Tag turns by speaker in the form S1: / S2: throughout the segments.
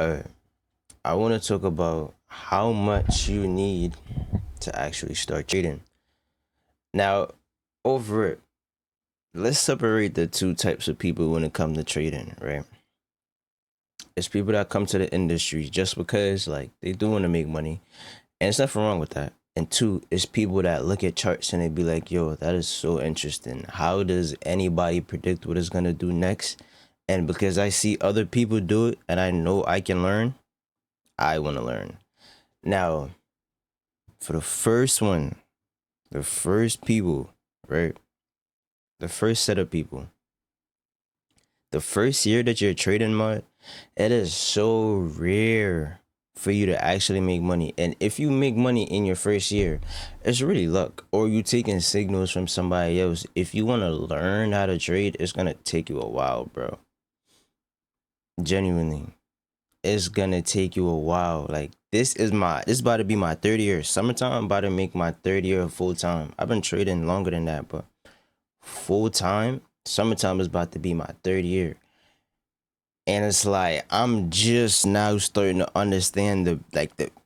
S1: Uh, I want to talk about how much you need to actually start trading. Now, over it, let's separate the two types of people when it comes to trading, right? It's people that come to the industry just because like they do want to make money, and there's nothing wrong with that. And two, it's people that look at charts and they be like, "Yo, that is so interesting. How does anybody predict what it's gonna do next?" And because I see other people do it and I know I can learn, I want to learn. Now, for the first one, the first people, right? The first set of people, the first year that you're trading mud, it is so rare for you to actually make money. And if you make money in your first year, it's really luck. Or you taking signals from somebody else. If you want to learn how to trade, it's gonna take you a while, bro. Genuinely. It's gonna take you a while. Like this is about to be my third year. Summertime, I'm about to make my third year of full time. I've been trading longer than that, but full time, summertime is about to be my third year. And it's like I'm just now starting to understand the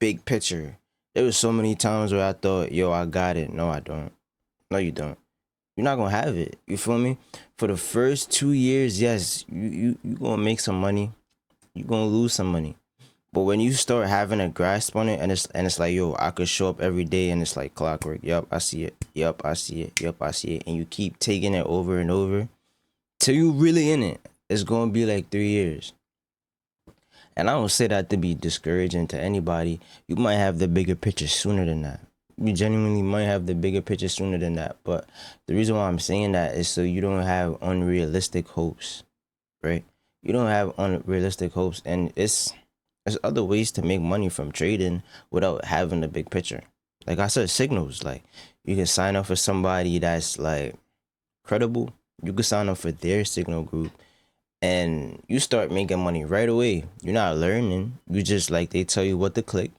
S1: big picture. There was so many times where I thought, yo, I got it. No, I don't. No, you don't. You're not gonna have it. You feel me? For the first 2 years, yes, you gonna make some money. You gonna lose some money. But when you start having a grasp on it, and it's like, yo, I could show up every day, and it's like clockwork. Yup, I see it. Yup, I see it. Yup, I see it. And you keep taking it over and over till you really in it. It's gonna be like 3 years. And I don't say that to be discouraging to anybody. You might have the bigger picture sooner than that. You genuinely might have the bigger picture sooner than that. But the reason why I'm saying that is so you don't have unrealistic hopes, right? You don't have unrealistic hopes, and there's other ways to make money from trading without having the big picture. Like I said, signals. Like you can sign up for somebody that's like credible. You can sign up for their signal group and you start making money right away. You're not learning. You just like they tell you what to click.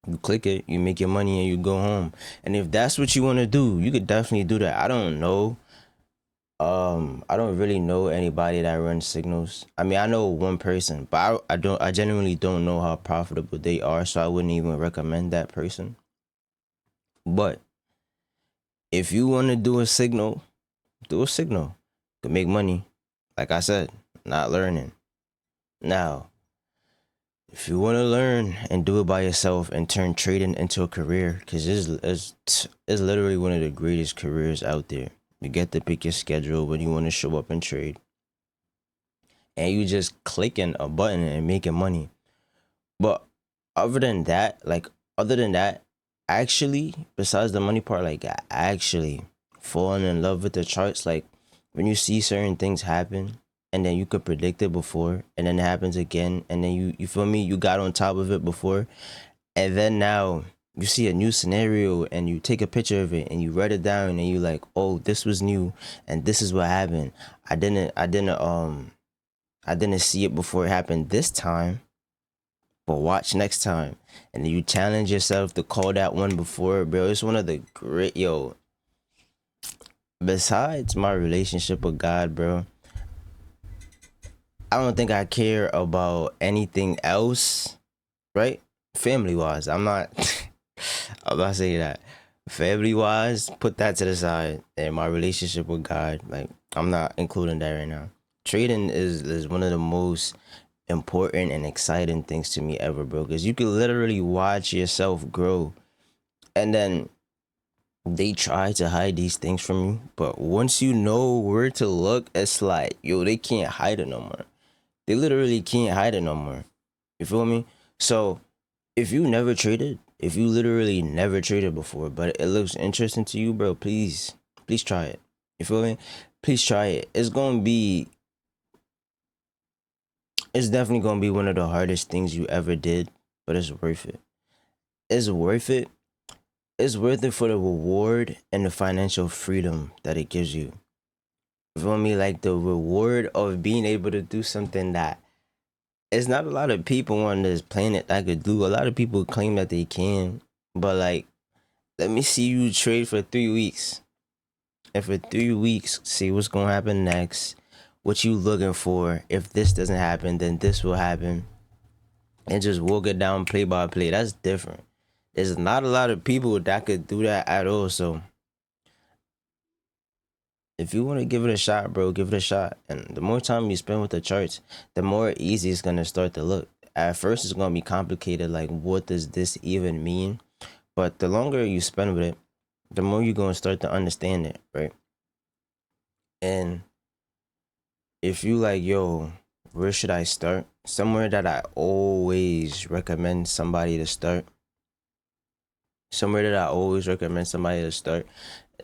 S1: You click it, you make your money, and you go home. And if that's what you want to do, you could definitely do that. I don't know. I don't really know anybody that runs signals. I mean, I know one person, but I don't. I genuinely don't know how profitable they are, so I wouldn't even recommend that person. But if you want to do a signal, do a signal. You can make money. Like I said, not learning. Now, if you want to learn and do it by yourself and turn trading into a career, because it's literally one of the greatest careers out there. You get to pick your schedule when you want to show up and trade, and you just clicking a button and making money. But other than that, like other than that, actually, besides the money part, like actually falling in love with the charts, like when you see certain things happen and then you could predict it before and then it happens again and then you feel me, you got on top of it before and then now you see a new scenario and you take a picture of it and you write it down and you like, oh, this was new and this is what happened. I didn't see it before it happened this time, but watch next time. And then you challenge yourself to call that one before, bro. It's one of the great, yo. Besides my relationship with God, bro, I don't think I care about anything else, right? Family wise, I'm not. I'm not saying that. Family wise, put that to the side. And my relationship with God, like, I'm not including that right now. Trading is one of the most important and exciting things to me ever, bro. Because you can literally watch yourself grow. And then they try to hide these things from you. But once you know where to look, it's like, yo, they can't hide it no more. They literally can't hide it no more. You feel me? So if you never traded, if you literally never traded before, but it looks interesting to you, bro, please try it. You feel me? Please try it. It's definitely gonna be one of the hardest things you ever did, but it's worth it. It's worth it. It's worth it for the reward and the financial freedom that it gives you. You feel me? Like the reward of being able to do something that it's not a lot of people on this planet that could do. A lot of people claim that they can, but like, let me see you trade for 3 weeks, and for 3 weeks, see what's gonna happen next. What you looking for? If this doesn't happen, then this will happen. and just walk it down play by play. That's different. There's not a lot of people that could do that at all. So if you want to give it a shot, bro, give it a shot. And the more time you spend with the charts, the more easy it's gonna start to look. At first, it's gonna be complicated. Like, what does this even mean? But the longer you spend with it, the more you're gonna start to understand it, right? And if you like, yo, where should I start? Somewhere that I always recommend somebody to start. Somewhere that I always recommend somebody to start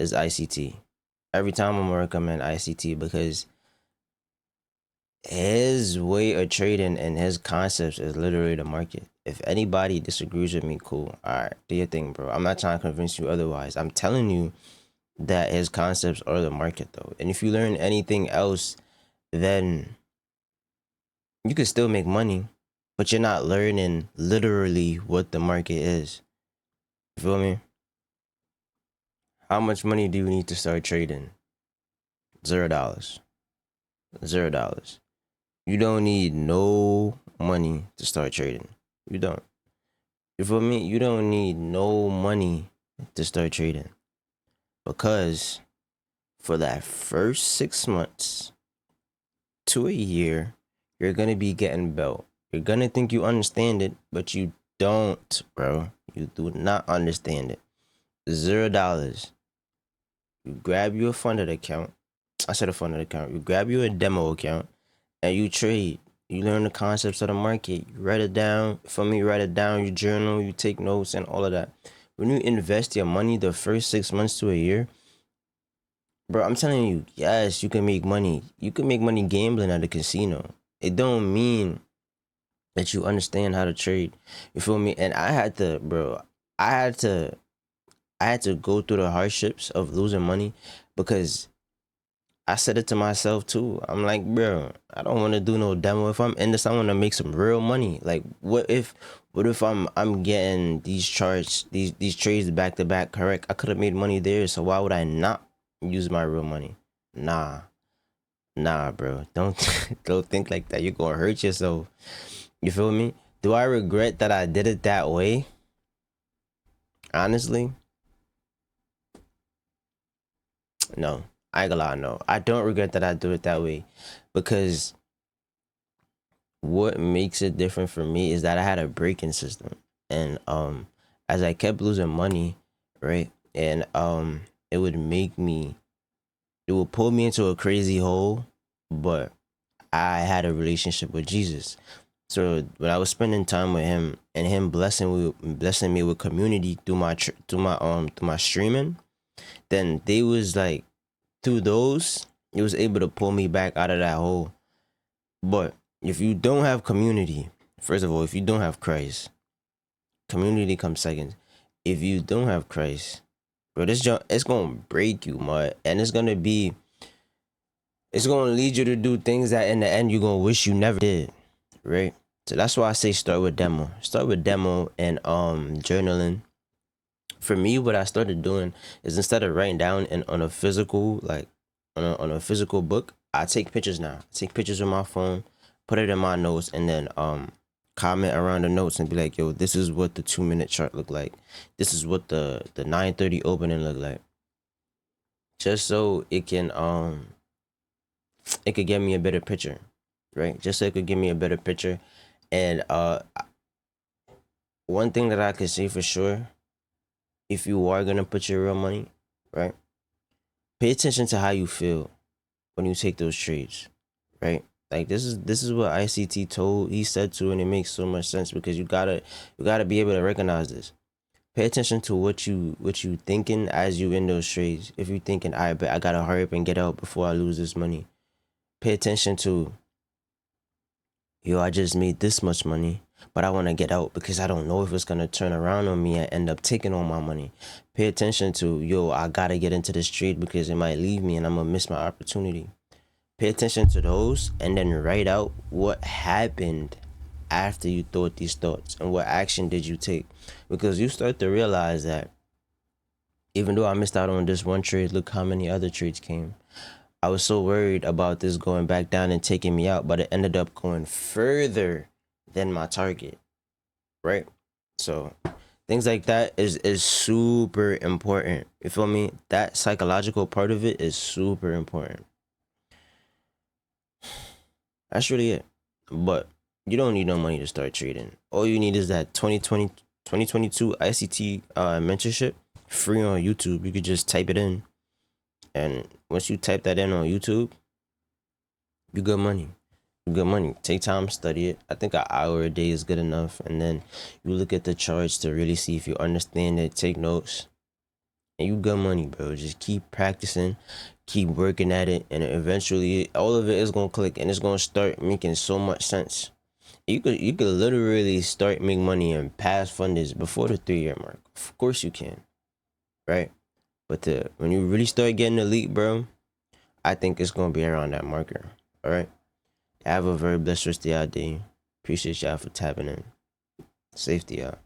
S1: is ICT. Every time I'm gonna recommend ICT because his way of trading and his concepts is literally the market. If anybody disagrees with me, cool. All right, do your thing, bro. I'm not trying to convince you otherwise. I'm telling you that his concepts are the market, though. And if you learn anything else, then you can still make money, but you're not learning literally what the market is. You feel me? How much money do you need to start trading? $0. $0. You don't need no money to start trading. You don't. You feel me? You don't need no money to start trading. Because for that first 6 months to a year, you're gonna be getting built. You're gonna think you understand it, but you don't, bro. You do not understand it. $0. You grab you a funded account. I said a funded account. You grab you a demo account and you trade. You learn the concepts of the market. You write it down. For me, write it down. You journal. You take notes and all of that. When you invest your money the first 6 months to a year, bro, I'm telling you, yes, you can make money. You can make money gambling at a casino. It don't mean that you understand how to trade. You feel me? And I had to, bro. I had to. I had to go through the hardships of losing money because I said it to myself too. I'm like, bro, I don't want to do no demo. If I'm in this, I want to make some real money. Like, what if I'm getting these charts, these trades back to back correct? I could have made money there. So why would I not use my real money? Nah, nah, bro. Don't don't think like that. You're gonna hurt yourself. You feel me? Do I regret that I did it that way? Honestly, no. I ain't gonna lie, no. I don't regret that I do it that way because what makes it different for me is that I had a braking system. And as I kept losing money, right? And it would make me it would pull me into a crazy hole, but I had a relationship with Jesus. So when I was spending time with him and him blessing me with community through my streaming, then they was like through those, it was able to pull me back out of that hole. But if you don't have community, first of all, if you don't have Christ, community comes second. If you don't have Christ, bro, this junk it's gonna break you, man, and it's gonna lead you to do things that in the end you're gonna wish you never did, right? So that's why I say start with demo. Start with demo and journaling. For me, what I started doing is instead of writing down in on a physical like on a physical book, I take pictures now. I take pictures with my phone, put it in my notes, and then comment around the notes and be like, yo, this is what the 2 minute chart look like. This is what the 9:30 opening look like. Just so it could give me a better picture, right? Just so it could give me a better picture. And one thing that I could say for sure, if you are gonna put your real money, right? Pay attention to how you feel when you take those trades, right? Like this is what ICT told he said to, and it makes so much sense because you gotta be able to recognize this. Pay attention to what you thinking as you in those trades. If you thinking, I bet I gotta hurry up and get out before I lose this money. Pay attention to, yo, I just made this much money, but I want to get out because I don't know if it's gonna turn around on me and end up taking all my money. Pay attention to, yo, I gotta get into this trade because it might leave me and I'm gonna miss my opportunity. Pay attention to those and then write out what happened after you thought these thoughts and what action did you take. Because you start to realize that even though I missed out on this one trade, look how many other trades came. I was so worried about this going back down and taking me out, but it ended up going further than my target. right? So things like that is super important. You feel me? That psychological part of it is super important. That's really it. But you don't need no money to start trading. All you need is that 2022 ICT mentorship free on YouTube. You could just type it in. And once you type that in on YouTube, you good money. You good money. Take time, study it. I think an hour a day is good enough. And then you look at the charts to really see if you understand it. Take notes. And you good money, bro. Just keep practicing, keep working at it, and eventually all of it is gonna click and it's gonna start making so much sense. You could literally start making money and pass funders before the 3 year mark. Of course you can, right? But when you really start getting elite, bro, I think it's gonna be around that marker. All right. Have a very blessed rest of y'all day. Appreciate y'all for tapping in. Safety, y'all.